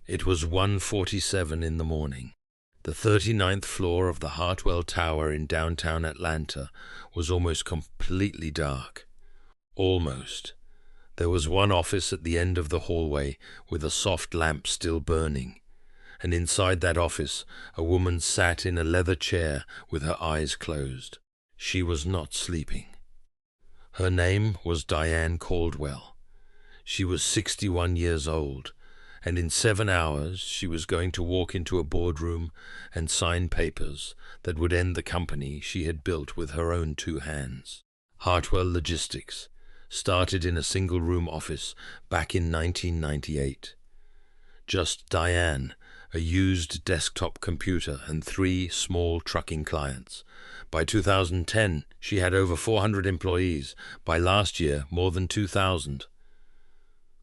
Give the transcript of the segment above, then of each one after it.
It was 1:47 in the morning. The 39th floor of the Hartwell Tower in downtown Atlanta was almost completely dark. Almost. There was one office at the end of the hallway with a soft lamp still burning, and inside that office a woman sat in a leather chair with her eyes closed. She was not sleeping. Her name was Diane Caldwell. She was 61 years old, and in 7 hours she was going to walk into a boardroom and sign papers that would end the company she had built with her own 2 hands. Hartwell Logistics started in a single-room office back in 1998. Just Diane, a used desktop computer, and 3 small trucking clients. By 2010, she had over 400 employees. By last year, more than 2,000.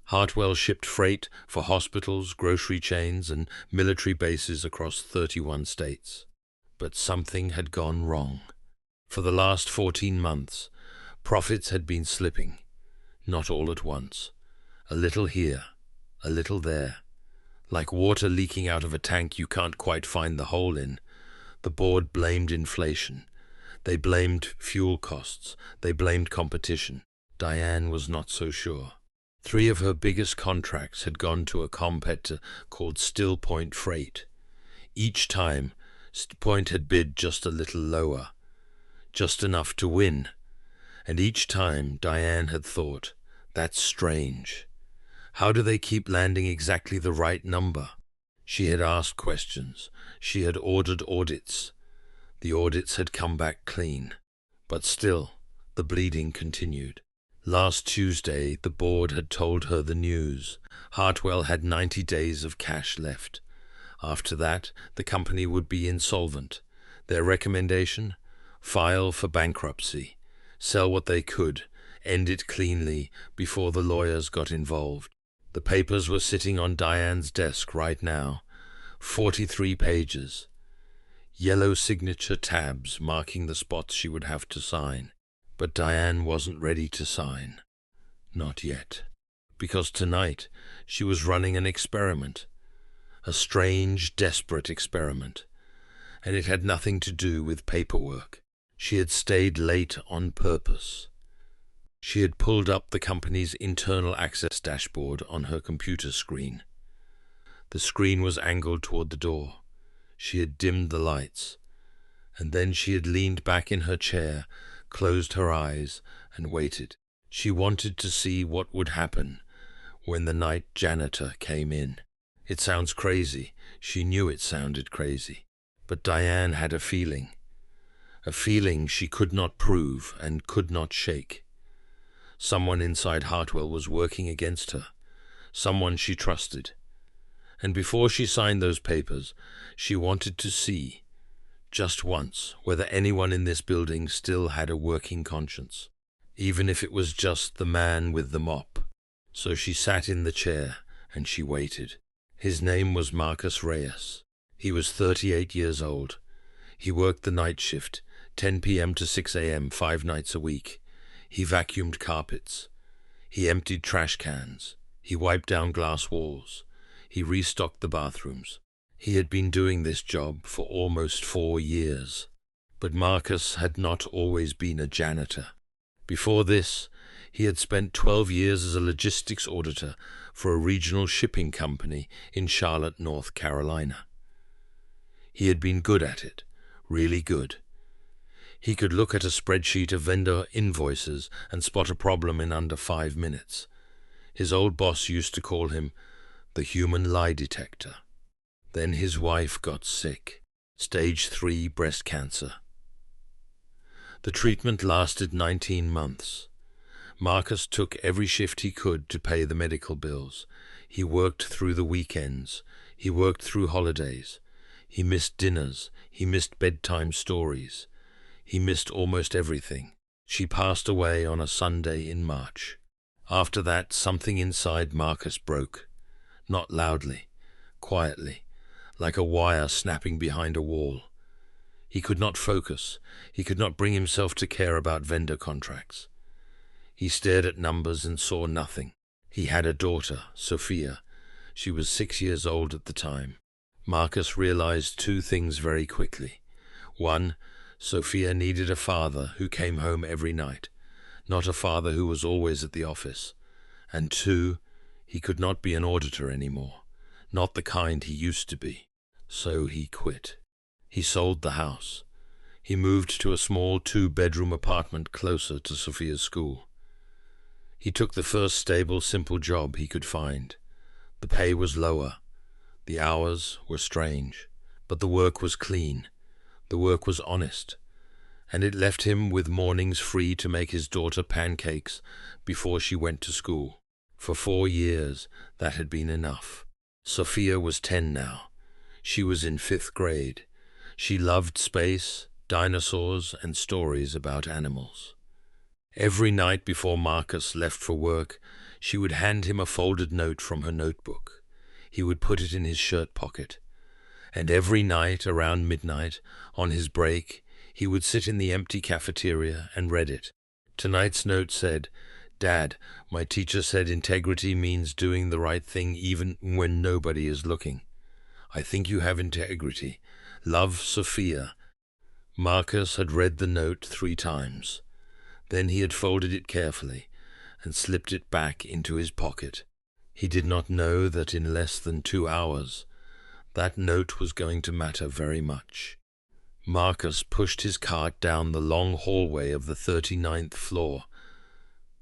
Hartwell shipped freight for hospitals, grocery chains, and military bases across 31 states. But something had gone wrong. For the last 14 months, profits had been slipping, not all at once. A little here, a little there. Like water leaking out of a tank you can't quite find the hole in. The board blamed inflation. They blamed fuel costs. They blamed competition. Diane was not so sure. 3 of her biggest contracts had gone to a competitor called Still Point Freight. Each time, Still Point had bid just a little lower, just enough to win. And each time Diane had thought, that's strange. How do they keep landing exactly the right number? She had asked questions. She had ordered audits. The audits had come back clean. But still, the bleeding continued. Last Tuesday, the board had told her the news. Hartwell had 90 days of cash left. After that, the company would be insolvent. Their recommendation? File for bankruptcy. Sell what they could. End it cleanly before the lawyers got involved. The papers were sitting on Diane's desk right now. 43 pages. Yellow signature tabs marking the spots she would have to sign. But Diane wasn't ready to sign. Not yet. Because tonight she was running an experiment. A strange, desperate experiment. And it had nothing to do with paperwork. She had stayed late on purpose. She had pulled up the company's internal access dashboard on her computer screen. The screen was angled toward the door. She had dimmed the lights. And then she had leaned back in her chair, closed her eyes, and waited. She wanted to see what would happen when the night janitor came in. It sounds crazy. She knew it sounded crazy. But Diane had a feeling she could not prove and could not shake. Someone inside Hartwell was working against her, someone she trusted. And before she signed those papers, she wanted to see, just once, whether anyone in this building still had a working conscience, even if it was just the man with the mop. So she sat in the chair and she waited. His name was Marcus Reyes. He was 38 years old. He worked the night shift, 10 p.m. to 6 a.m., 5 nights a week. He vacuumed carpets. He emptied trash cans. He wiped down glass walls. He restocked the bathrooms. He had been doing this job for almost 4 years. But Marcus had not always been a janitor. Before this, he had spent 12 years as a logistics auditor for a regional shipping company in Charlotte, North Carolina. He had been good at it, really good. He could look at a spreadsheet of vendor invoices and spot a problem in under 5 minutes. His old boss used to call him the human lie detector. Then his wife got sick, stage 3 breast cancer. The treatment lasted 19 months. Marcus took every shift he could to pay the medical bills. He worked through the weekends. He worked through holidays. He missed dinners. He missed bedtime stories. He missed almost everything. She passed away on a Sunday in March. After that, something inside Marcus broke. Not loudly, quietly, like a wire snapping behind a wall. He could not focus. He could not bring himself to care about vendor contracts. He stared at numbers and saw nothing. He had a daughter, Sophia. She was 6 years old at the time. Marcus realized two things very quickly. One, Sophia needed a father who came home every night, not a father who was always at the office. And two, he could not be an auditor anymore, not the kind he used to be. So he quit. He sold the house. He moved to a small 2-bedroom apartment closer to Sophia's school. He took the first stable, simple job he could find. The pay was lower. The hours were strange. But the work was clean. The work was honest. And it left him with mornings free to make his daughter pancakes before she went to school. For 4 years, that had been enough. Sophia was 10 now. She was in 5th grade. She loved space, dinosaurs, and stories about animals. Every night before Marcus left for work, she would hand him a folded note from her notebook. He would put it in his shirt pocket. And every night around midnight, on his break, he would sit in the empty cafeteria and read it. Tonight's note said, "Dad, my teacher said integrity means doing the right thing even when nobody is looking. I think you have integrity. Love, Sophia." Marcus had read the note 3 times. Then he had folded it carefully and slipped it back into his pocket. He did not know that in less than 2 hours, that note was going to matter very much. Marcus pushed his cart down the long hallway of the 39th floor.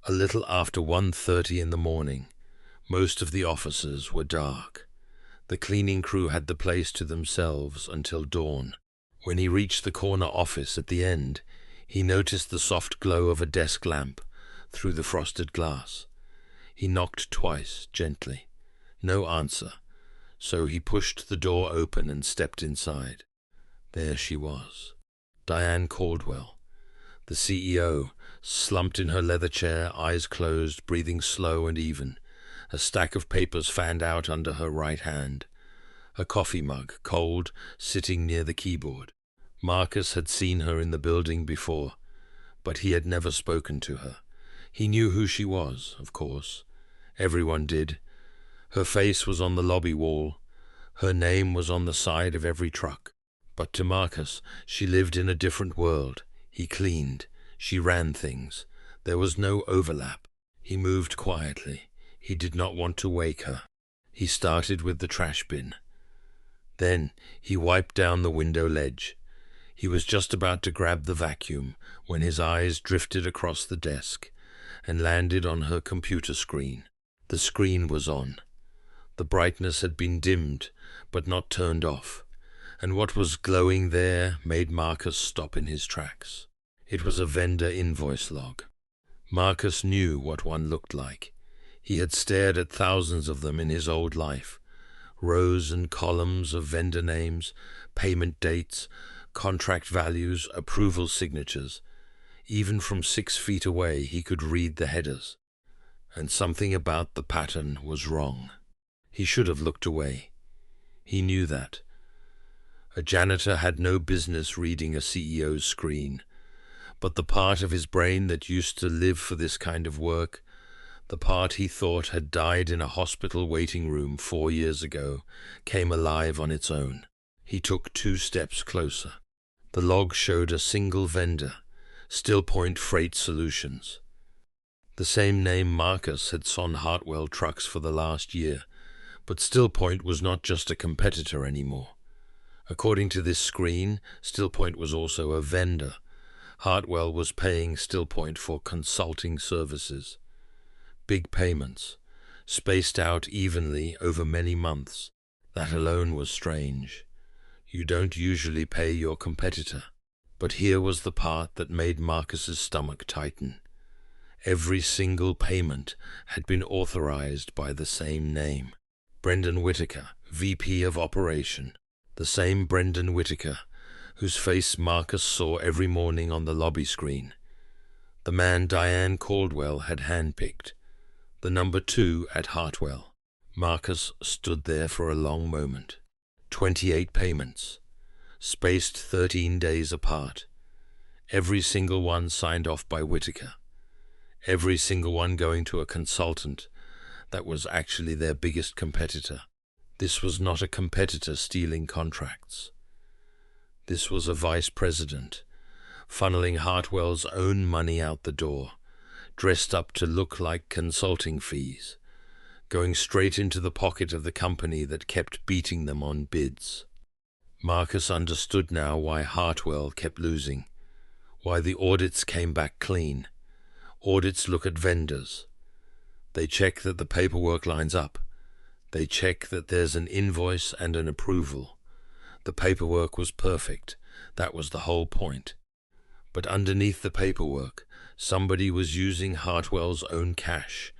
A little after 1:30 in the morning, most of the offices were dark. The cleaning crew had the place to themselves until dawn. When he reached the corner office at the end, he noticed the soft glow of a desk lamp through the frosted glass. He knocked twice, gently. No answer, so he pushed the door open and stepped inside. There she was, Diane Caldwell, the CEO, slumped in her leather chair, eyes closed, breathing slow and even. A stack of papers fanned out under her right hand. A coffee mug, cold, sitting near the keyboard. Marcus had seen her in the building before, but he had never spoken to her. He knew who she was, of course. Everyone did. Her face was on the lobby wall. Her name was on the side of every truck. But to Marcus, she lived in a different world. He cleaned. She ran things. There was no overlap. He moved quietly. He did not want to wake her. He started with the trash bin. Then he wiped down the window ledge. He was just about to grab the vacuum when his eyes drifted across the desk and landed on her computer screen. The screen was on. The brightness had been dimmed, but not turned off, and what was glowing there made Marcus stop in his tracks. It was a vendor invoice log. Marcus knew what one looked like. He had stared at thousands of them in his old life. Rows and columns of vendor names, payment dates, contract values, approval signatures. Even from 6 feet away he could read the headers. And something about the pattern was wrong. He should have looked away. He knew that. A janitor had no business reading a CEO's screen, but the part of his brain that used to live for this kind of work, the part he thought had died in a hospital waiting room 4 years ago, came alive on its own. He took 2 steps closer. The log showed a single vendor, Stillpoint Freight Solutions. The same name Marcus had son Hartwell trucks for the last year, but Stillpoint was not just a competitor anymore. According to this screen, Stillpoint was also a vendor. Hartwell was paying Stillpoint for consulting services. Big payments, spaced out evenly over many months. That alone was strange. You don't usually pay your competitor. But here was the part that made Marcus's stomach tighten. Every single payment had been authorized by the same name. Brendan Whitaker, VP of Operation. The same Brendan Whitaker, whose face Marcus saw every morning on the lobby screen. The man Diane Caldwell had handpicked. The number 2 at Hartwell. Marcus stood there for a long moment. 28 payments, spaced 13 days apart. Every single one signed off by Whitaker. Every single one going to a consultant that was actually their biggest competitor. This was not a competitor stealing contracts. This was a vice president, funneling Hartwell's own money out the door, dressed up to look like consulting fees, going straight into the pocket of the company that kept beating them on bids. Marcus understood now why Hartwell kept losing, why the audits came back clean. Audits look at vendors. They check that the paperwork lines up. They check that there's an invoice and an approval. The paperwork was perfect. That was the whole point. But underneath the paperwork, somebody was using Hartwell's own cash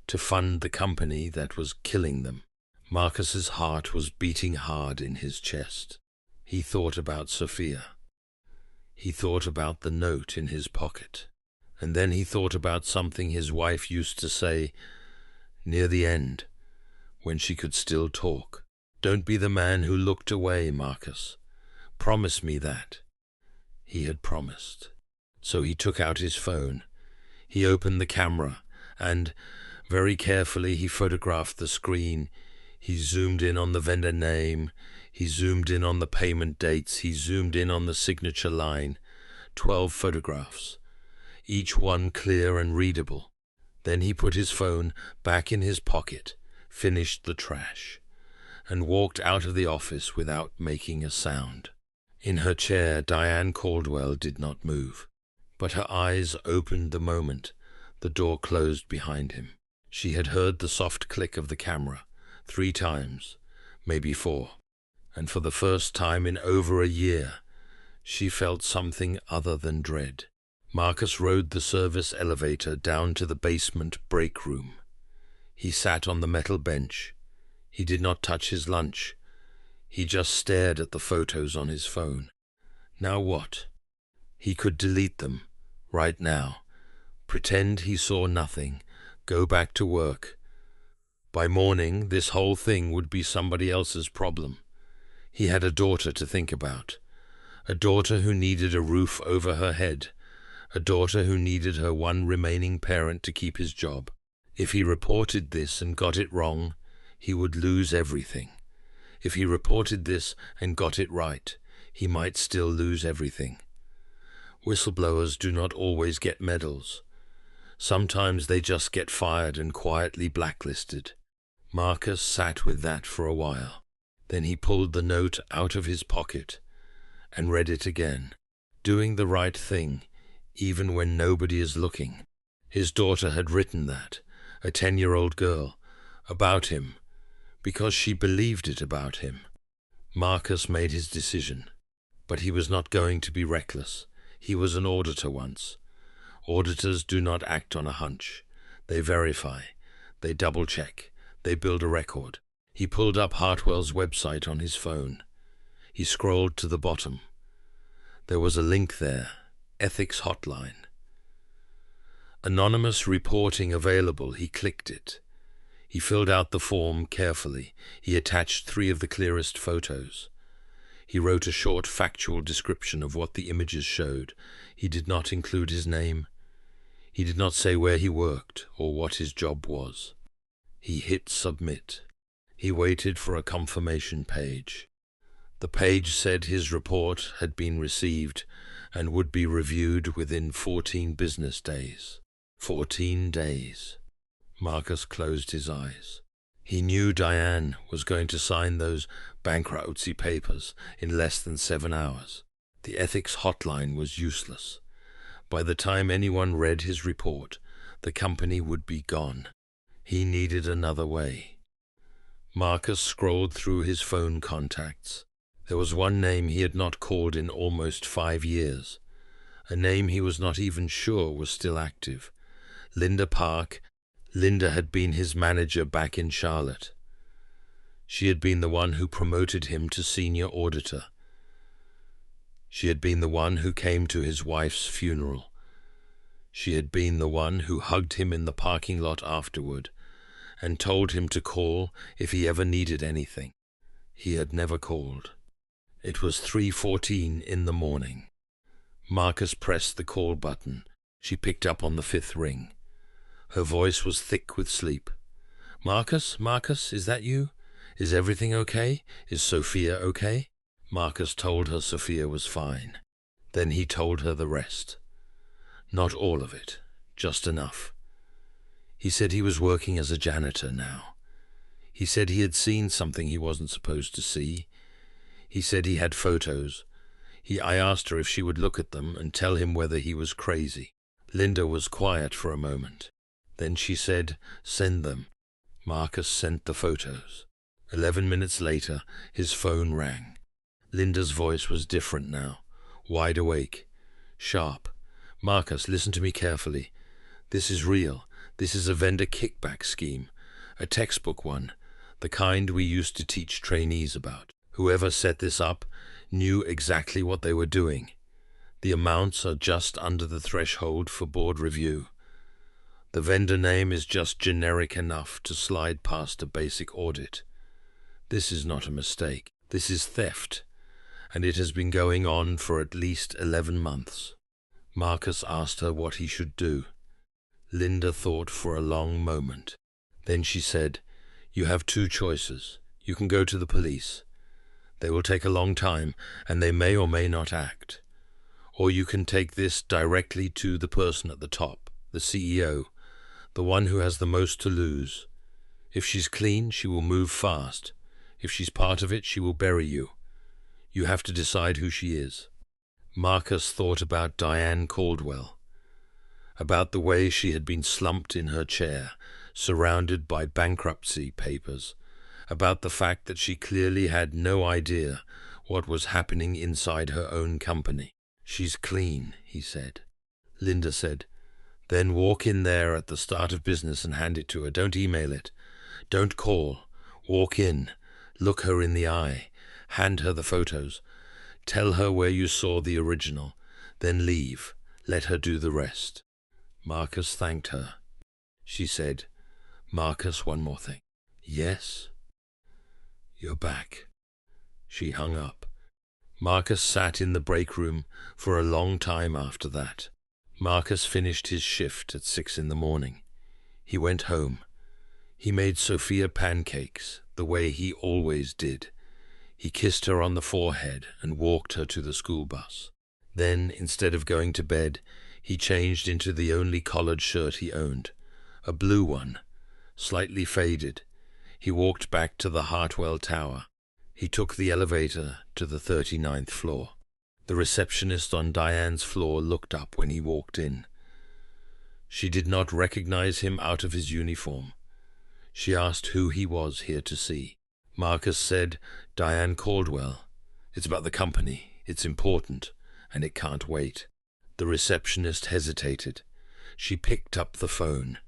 to fund the company that was killing them. Marcus's heart was beating hard in his chest. He thought about Sophia. He thought about the note in his pocket. And then he thought about something his wife used to say near the end, when she could still talk. "Don't be the man who looked away, Marcus. Promise me that." He had promised. So he took out his phone. He opened the camera, and very carefully he photographed the screen. He zoomed in on the vendor name. He zoomed in on the payment dates. He zoomed in on the signature line. 12 photographs, each one clear and readable. Then he put his phone back in his pocket, finished the trash, and walked out of the office without making a sound. In her chair, Diane Caldwell did not move, but her eyes opened the moment the door closed behind him. She had heard the soft click of the camera 3 times, maybe 4, and for the first time in over a year, she felt something other than dread. Marcus rode the service elevator down to the basement break room. He sat on the metal bench. He did not touch his lunch. He just stared at the photos on his phone. Now what? He could delete them, right now. Pretend he saw nothing. Go back to work. By morning, this whole thing would be somebody else's problem. He had a daughter to think about. A daughter who needed a roof over her head. A daughter who needed her one remaining parent to keep his job. If he reported this and got it wrong, he would lose everything. If he reported this and got it right, he might still lose everything. Whistleblowers do not always get medals. Sometimes they just get fired and quietly blacklisted. Marcus sat with that for a while. Then he pulled the note out of his pocket and read it again. Doing the right thing, even when nobody is looking. His daughter had written that, a 10-year-old girl, about him, because she believed it about him. Marcus made his decision, but he was not going to be reckless. He was an auditor once. Auditors do not act on a hunch. They verify. They double-check. They build a record. He pulled up Hartwell's website on his phone. He scrolled to the bottom. There was a link there, Ethics Hotline. Anonymous reporting available. He clicked it. He filled out the form carefully. He attached 3 of the clearest photos. He wrote a short factual description of what the images showed. He did not include his name. He did not say where he worked or what his job was. He hit submit. He waited for a confirmation page. The page said his report had been received and would be reviewed within 14 business days. 14 days. Marcus closed his eyes. He knew Diane was going to sign those bankruptcy papers in less than 7 hours. The ethics hotline was useless. By the time anyone read his report, the company would be gone. He needed another way. Marcus scrolled through his phone contacts. There was one name he had not called in almost 5 years, a name he was not even sure was still active. Linda Park. Linda had been his manager back in Charlotte. She had been the one who promoted him to senior auditor. She had been the one who came to his wife's funeral. She had been the one who hugged him in the parking lot afterward and told him to call if he ever needed anything. He had never called. It was 3:14 in the morning. Marcus pressed the call button. She picked up on the 5th ring. Her voice was thick with sleep. Marcus, Marcus, is that you? Is everything okay? Is Sophia okay? Marcus told her Sophia was fine. Then he told her the rest. Not all of it, just enough. He said he was working as a janitor now. He said he had seen something he wasn't supposed to see. He said he had photos. I asked her if she would look at them and tell him whether he was crazy. Linda was quiet for a moment. Then she said, "Send them." Marcus sent the photos. 11 minutes later, his phone rang. Linda's voice was different now, wide awake, sharp. "Marcus, listen to me carefully. This is real. This is a vendor kickback scheme, a textbook one, the kind we used to teach trainees about. Whoever set this up knew exactly what they were doing. The amounts are just under the threshold for board review. The vendor name is just generic enough to slide past a basic audit. This is not a mistake. This is theft, and it has been going on for at least 11 months. Marcus asked her what he should do. Linda thought for a long moment. Then she said, "You have two choices. You can go to the police. They will take a long time, and they may or may not act. Or you can take this directly to the person at the top, the CEO, the one who has the most to lose. If she's clean, she will move fast. If she's part of it, she will bury you. You have to decide who she is." Marcus thought about Diane Caldwell, about the way she had been slumped in her chair, surrounded by bankruptcy papers, about the fact that she clearly had no idea what was happening inside her own company. "She's clean," he said. Linda said, "Then walk in there at the start of business and hand it to her. Don't email it. Don't call. Walk in. Look her in the eye. Hand her the photos. Tell her where you saw the original. Then leave. Let her do the rest." Marcus thanked her. She said, "Marcus, one more thing." "Yes?" "You're back." She hung up. Marcus sat in the break room for a long time after that. Marcus finished his shift at 6 in the morning. He went home. He made Sophia pancakes, the way he always did. He kissed her on the forehead and walked her to the school bus. Then, instead of going to bed, he changed into the only collared shirt he owned, a blue one, slightly faded. He walked back to the Hartwell Tower. He took the elevator to the 39th floor. The receptionist on Diane's floor looked up when he walked in. She did not recognize him out of his uniform. She asked who he was here to see. Marcus said, "Diane Caldwell. It's about the company. It's important, and it can't wait." The receptionist hesitated. She picked up the phone.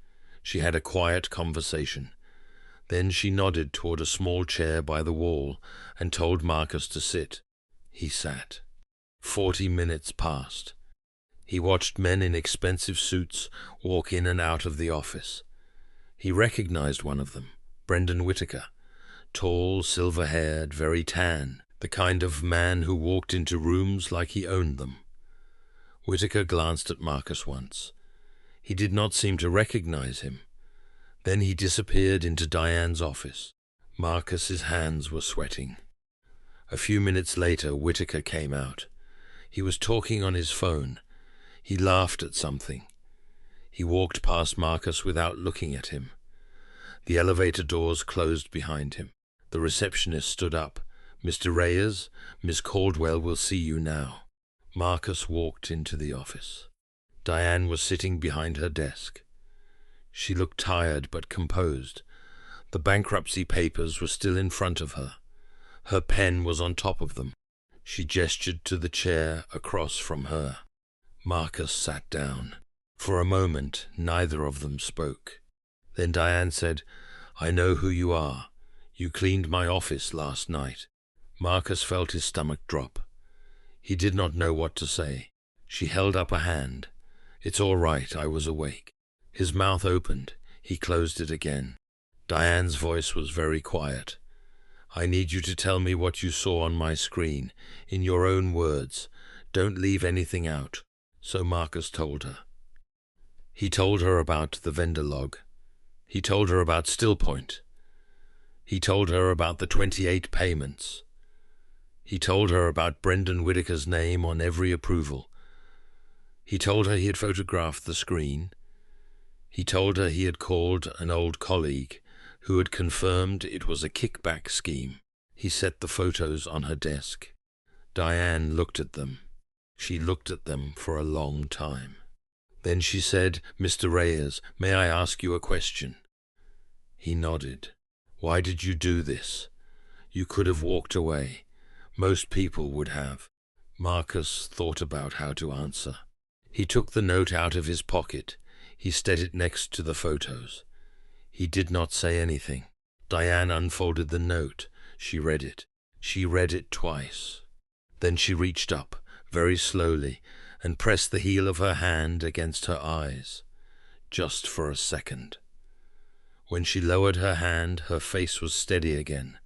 She had a quiet conversation. Then she nodded toward a small chair by the wall and told Marcus to sit. He sat. 40 minutes passed. He watched men in expensive suits walk in and out of the office. He recognized one of them, Brendan Whitaker, tall, silver-haired, very tan, the kind of man who walked into rooms like he owned them. Whitaker glanced at Marcus once. He did not seem to recognize him. Then he disappeared into Diane's office. Marcus's hands were sweating. A few minutes later, Whitaker came out. He was talking on his phone. He laughed at something. He walked past Marcus without looking at him. The elevator doors closed behind him. The receptionist stood up. "Mr. Reyes, Miss Caldwell will see you now." Marcus walked into the office. Diane was sitting behind her desk. She looked tired but composed. The bankruptcy papers were still in front of her. Her pen was on top of them. She gestured to the chair across from her. Marcus sat down. For a moment, neither of them spoke. Then Diane said, "I know who you are. You cleaned my office last night." Marcus felt his stomach drop. He did not know what to say. She held up a hand. "It's all right, I was awake." His mouth opened. He closed it again. Diane's voice was very quiet. "I need you to tell me what you saw on my screen, in your own words. Don't leave anything out." So Marcus told her. He told her about the vendor log. He told her about Stillpoint. He told her about the 28 payments. He told her about Brendan Whitaker's name on every approval. He told her he had photographed the screen. He told her he had called an old colleague who had confirmed it was a kickback scheme. He set the photos on her desk. Diane looked at them. She looked at them for a long time. Then she said, "Mr. Reyes, may I ask you a question?" He nodded. "Why did you do this? You could have walked away. Most people would have." Marcus thought about how to answer. He took the note out of his pocket. He set it next to the photos. He did not say anything. Diane unfolded the note. She read it. She read it twice. Then she reached up, very slowly, and pressed the heel of her hand against her eyes, just for a second. When she lowered her hand, her face was steady again,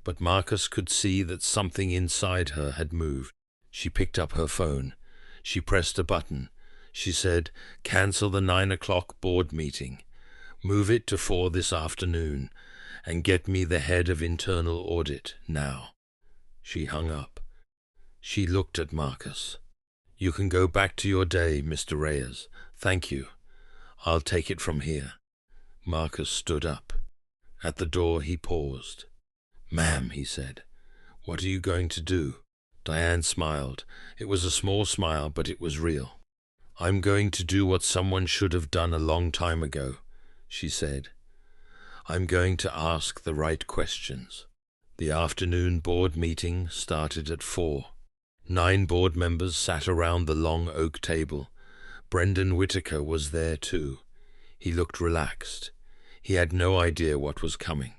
but Marcus could see that something inside her had moved. She picked up her phone. She pressed a button. She said, "Cancel the 9 o'clock board meeting. Move it to 4 this afternoon, and get me the head of internal audit now." She hung up. She looked at Marcus. "You can go back to your day, Mr. Reyes. Thank you. I'll take it from here." Marcus stood up. At the door he paused. "Ma'am," he said, "what are you going to do?" Diane smiled. It was a small smile, but it was real. "I'm going to do what someone should have done a long time ago," she said. "I'm going to ask the right questions." The afternoon board meeting started at 4. 9 board members sat around the long oak table. Brendan Whitaker was there too. He looked relaxed. He had no idea what was coming.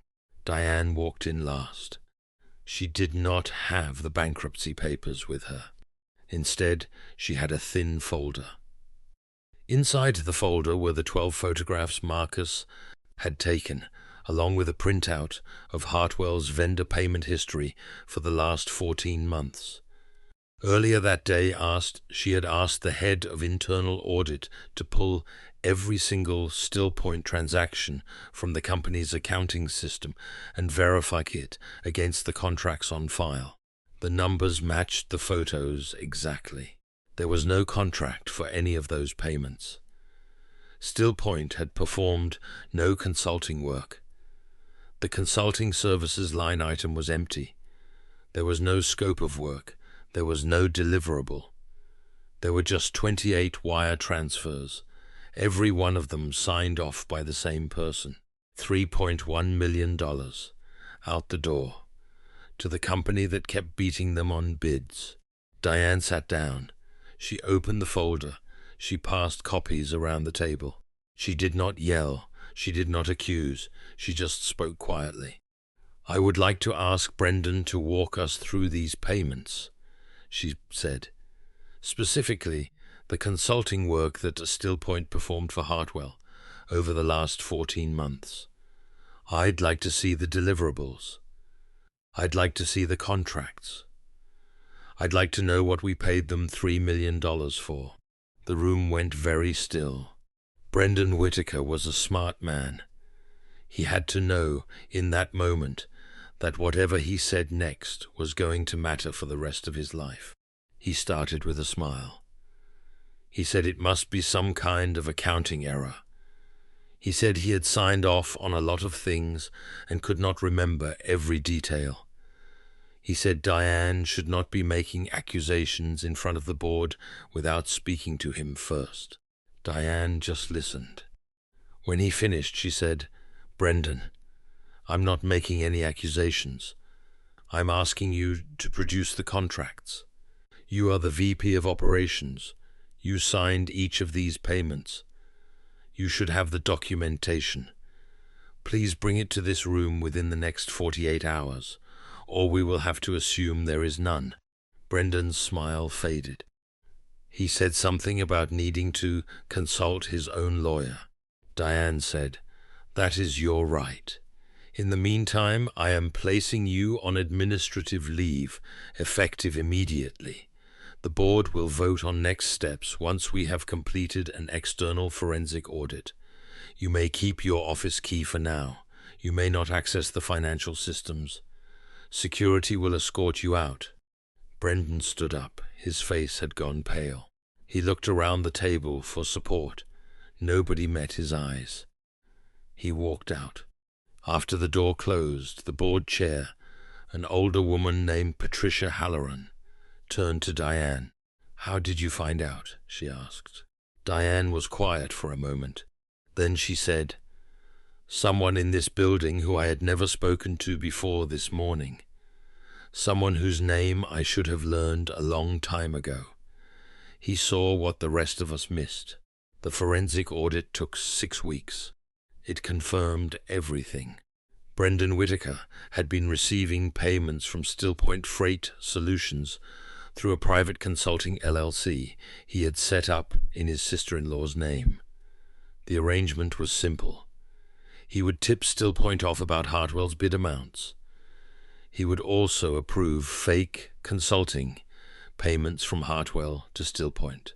Diane walked in last. She did not have the bankruptcy papers with her. Instead, she had a thin folder. Inside the folder were the 12 photographs Marcus had taken, along with a printout of Hartwell's vendor payment history for the last 14 months. Earlier that day, she had asked the head of internal audit to pull every single Stillpoint transaction from the company's accounting system and verify it against the contracts on file. The numbers matched the photos exactly. There was no contract for any of those payments. Stillpoint had performed no consulting work. The consulting services line item was empty. There was no scope of work. There was no deliverable. There were just 28 wire transfers, every one of them signed off by the same person. $3.1 million out the door, to the company that kept beating them on bids. Diane sat down. She opened the folder. She passed copies around the table. She did not yell. She did not accuse. She just spoke quietly. "I would like to ask Brendan to walk us through these payments," she said. "Specifically, the consulting work that Stillpoint performed for Hartwell over the last 14 months. I'd like to see the deliverables. I'd like to see the contracts. I'd like to know what we paid them $3 million for." The room went very still. Brendan Whitaker was a smart man. He had to know, in that moment, that whatever he said next was going to matter for the rest of his life. He started with a smile. He said it must be some kind of accounting error. He said he had signed off on a lot of things and could not remember every detail. He said Diane should not be making accusations in front of the board without speaking to him first. Diane just listened. When he finished, she said, "Brendan, I'm not making any accusations. I'm asking you to produce the contracts. You are the VP of Operations. You signed each of these payments. You should have the documentation. Please bring it to this room within the next 48 hours, or we will have to assume there is none." Brendan's smile faded. He said something about needing to consult his own lawyer. Diane said, "That is your right. In the meantime, I am placing you on administrative leave, effective immediately. The board will vote on next steps once we have completed an external forensic audit. You may keep your office key for now. You may not access the financial systems. Security will escort you out." Brendan stood up. His face had gone pale. He looked around the table for support. Nobody met his eyes. He walked out. After the door closed, the board chair, an older woman named Patricia Halloran, turned to Diane. "How did you find out?" she asked. Diane was quiet for a moment. Then she said, "Someone in this building who I had never spoken to before this morning. Someone whose name I should have learned a long time ago. He saw what the rest of us missed. The forensic audit took 6 weeks. It confirmed everything. Brendan Whitaker had been receiving payments from Stillpoint Freight Solutions through a private consulting LLC he had set up in his sister-in-law's name. The arrangement was simple. He would tip Stillpoint off about Hartwell's bid amounts. He would also approve fake consulting payments from Hartwell to Stillpoint.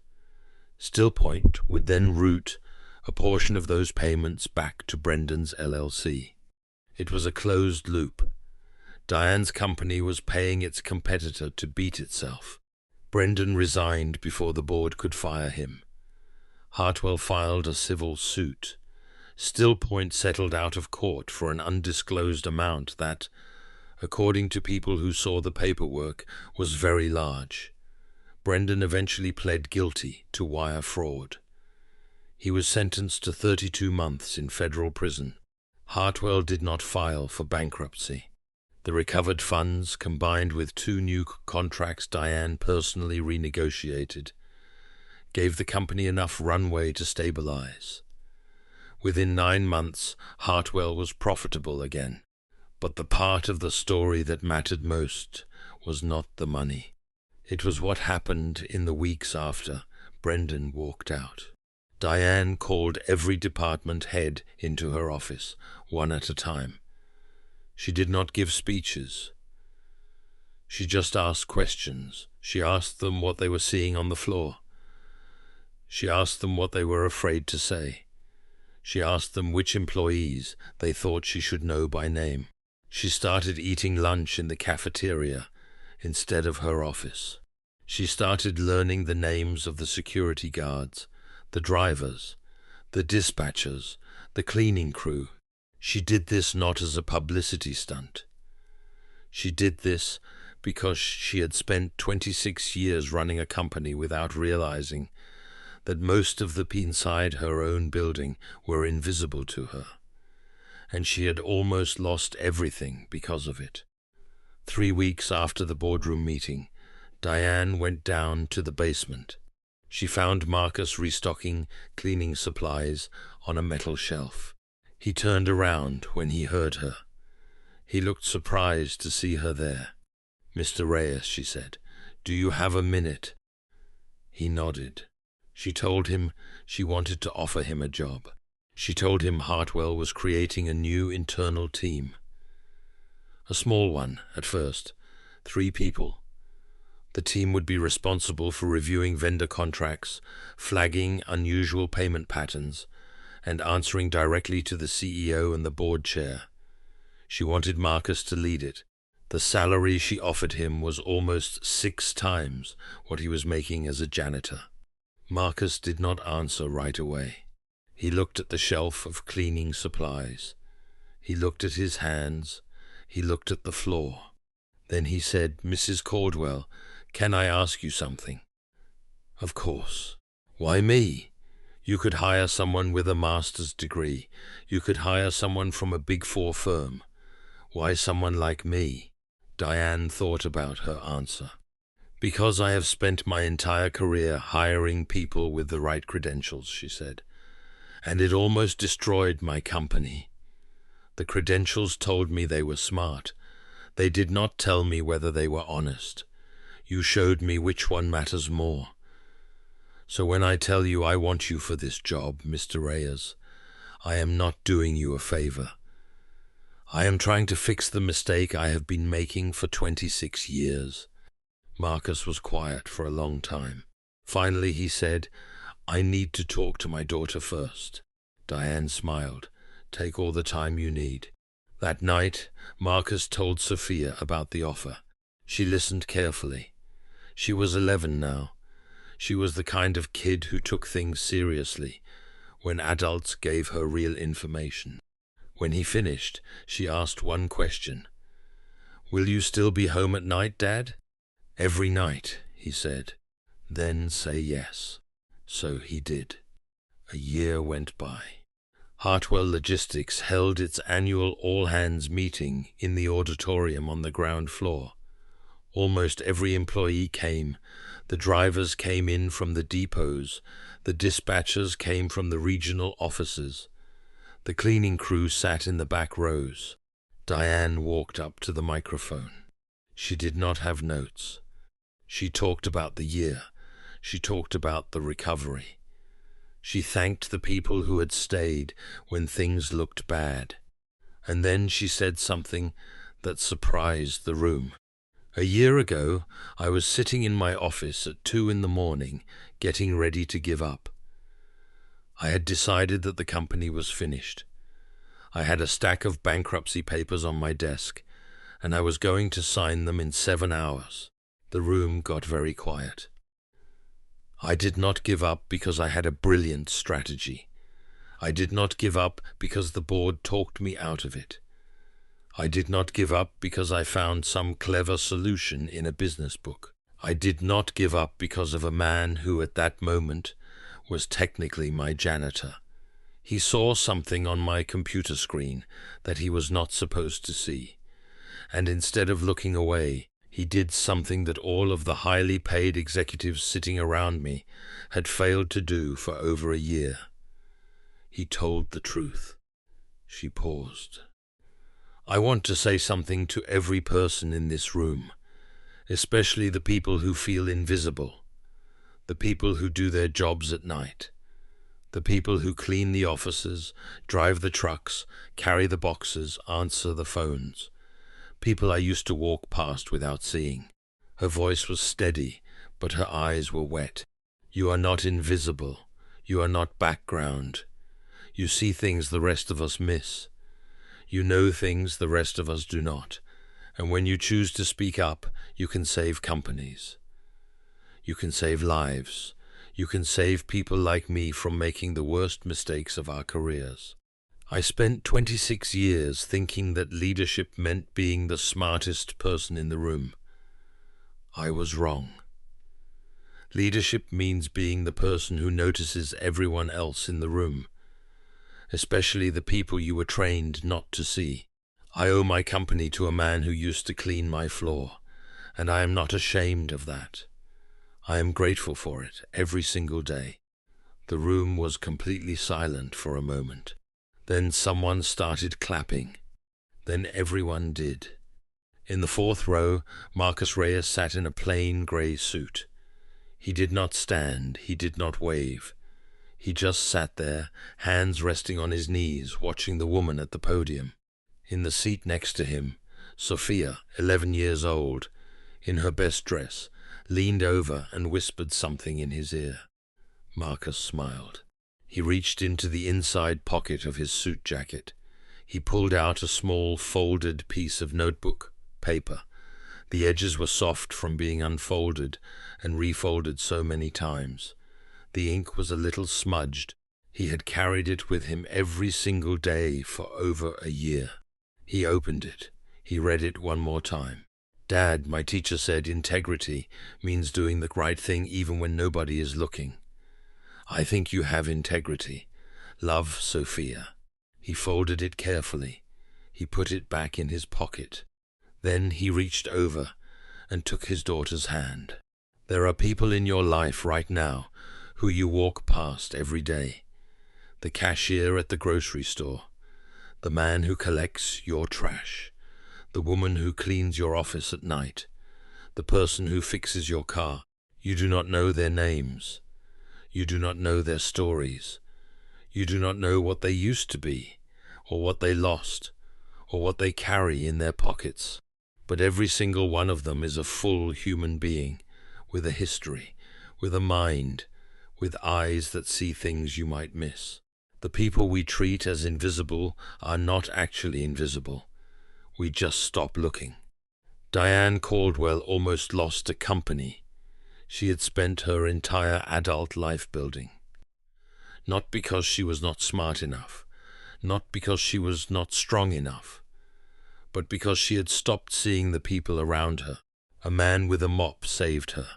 Stillpoint would then route a portion of those payments back to Brendan's LLC. It was a closed loop. Diane's company was paying its competitor to beat itself. Brendan resigned before the board could fire him. Hartwell filed a civil suit. Stillpoint settled out of court for an undisclosed amount that, according to people who saw the paperwork, was very large. Brendan eventually pled guilty to wire fraud. He was sentenced to 32 months in federal prison. Hartwell did not file for bankruptcy. The recovered funds, combined with 2 new contracts Diane personally renegotiated, gave the company enough runway to stabilize. Within 9 months, Hartwell was profitable again. But the part of the story that mattered most was not the money. It was what happened in the weeks after Brendan walked out. Diane called every department head into her office, one at a time. She did not give speeches. She just asked questions. She asked them what they were seeing on the floor. She asked them what they were afraid to say. She asked them which employees they thought she should know by name. She started eating lunch in the cafeteria instead of her office. She started learning the names of the security guards, the drivers, the dispatchers, the cleaning crew. She did this not as a publicity stunt. She did this because she had spent 26 years running a company without realizing that most of the people inside her own building were invisible to her, and she had almost lost everything because of it. 3 weeks after the boardroom meeting, Diane went down to the basement. She found Marcus restocking cleaning supplies on a metal shelf. He turned around when he heard her. He looked surprised to see her there. "Mr. Reyes," she said, "do you have a minute?" He nodded. She told him she wanted to offer him a job. She told him Hartwell was creating a new internal team. A small one, at first, 3 people. The team would be responsible for reviewing vendor contracts, flagging unusual payment patterns, and answering directly to the CEO and the board chair. She wanted Marcus to lead it. The salary she offered him was almost 6 times what he was making as a janitor. Marcus did not answer right away. He looked at the shelf of cleaning supplies. He looked at his hands. He looked at the floor. Then he said, "Mrs. Caldwell, can I ask you something?" "Of course." "Why me? You could hire someone with a master's degree. You could hire someone from a Big 4 firm. Why someone like me?" Diane thought about her answer. "Because I have spent my entire career hiring people with the right credentials," she said, "and it almost destroyed my company. The credentials told me they were smart. They did not tell me whether they were honest. You showed me which one matters more. So when I tell you I want you for this job, Mr. Reyes, I am not doing you a favor. I am trying to fix the mistake I have been making for 26 years. Marcus was quiet for a long time. Finally he said, "I need to talk to my daughter first." Diane smiled. Take all the time you need. That night, Marcus told Sophia about the offer. She listened carefully. She was 11 now. She was the kind of kid who took things seriously when adults gave her real information. When he finished, she asked one question. Will you still be home at night, Dad? Every night, he said. Then say yes. So he did. A year went by. Hartwell Logistics held its annual all-hands meeting in the auditorium on the ground floor. Almost every employee came. The drivers came in from the depots. The dispatchers came from the regional offices. The cleaning crew sat in the back rows. Diane walked up to the microphone. She did not have notes. She talked about the year. She talked about the recovery. She thanked the people who had stayed when things looked bad. And then she said something that surprised the room. A year ago, I was sitting in my office at 2 a.m, getting ready to give up. I had decided that the company was finished. I had a stack of bankruptcy papers on my desk, and I was going to sign them in 7 hours. The room got very quiet. I did not give up because I had a brilliant strategy. I did not give up because the board talked me out of it. I did not give up because I found some clever solution in a business book. I did not give up because of a man who at that moment was technically my janitor. He saw something on my computer screen that he was not supposed to see, and instead of looking away, he did something that all of the highly paid executives sitting around me had failed to do for over a year. He told the truth. She paused. I want to say something to every person in this room, especially the people who feel invisible, the people who do their jobs at night, the people who clean the offices, drive the trucks, carry the boxes, answer the phones, people I used to walk past without seeing. Her voice was steady, but her eyes were wet. You are not invisible. You are not background. You see things the rest of us miss. You know things the rest of us do not. And when you choose to speak up, you can save companies. You can save lives. You can save people like me from making the worst mistakes of our careers. I spent 26 years thinking that leadership meant being the smartest person in the room. I was wrong. Leadership means being the person who notices everyone else in the room, especially the people you were trained not to see. I owe my company to a man who used to clean my floor, and I am not ashamed of that. I am grateful for it every single day. The room was completely silent for a moment. Then someone started clapping. Then everyone did. In the 4th row, Marcus Reyes sat in a plain grey suit. He did not stand, he did not wave. He just sat there, hands resting on his knees, watching the woman at the podium. In the seat next to him, Sophia, 11 years old, in her best dress, leaned over and whispered something in his ear. Marcus smiled. He reached into the inside pocket of his suit jacket. He pulled out a small folded piece of notebook paper. The edges were soft from being unfolded and refolded so many times. The ink was a little smudged. He had carried it with him every single day for over a year. He opened it. He read it one more time. Dad, my teacher said integrity means doing the right thing even when nobody is looking. I think you have integrity. Love, Sophia. He folded it carefully. He put it back in his pocket. Then he reached over and took his daughter's hand. There are people in your life right now who you walk past every day. The cashier at the grocery store, the man who collects your trash, the woman who cleans your office at night, the person who fixes your car. You do not know their names. You do not know their stories. You do not know what they used to be, or what they lost, or what they carry in their pockets. But every single one of them is a full human being, with a history, with a mind, with eyes that see things you might miss. The people we treat as invisible are not actually invisible. We just stop looking. Diane Caldwell almost lost a company she had spent her entire adult life building. Not because she was not smart enough, not because she was not strong enough, but because she had stopped seeing the people around her. A man with a mop saved her,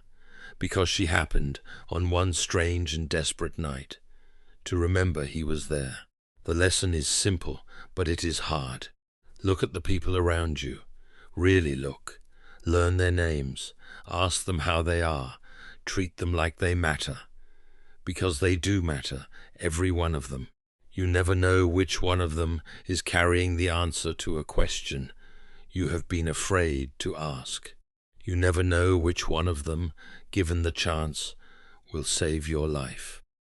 because she happened, on one strange and desperate night, to remember he was there. The lesson is simple, but it is hard. Look at the people around you. Really look. Learn their names. Ask them how they are. Treat them like they matter. Because they do matter, every one of them. You never know which one of them is carrying the answer to a question you have been afraid to ask. You never know which one of them, given the chance, will save your life.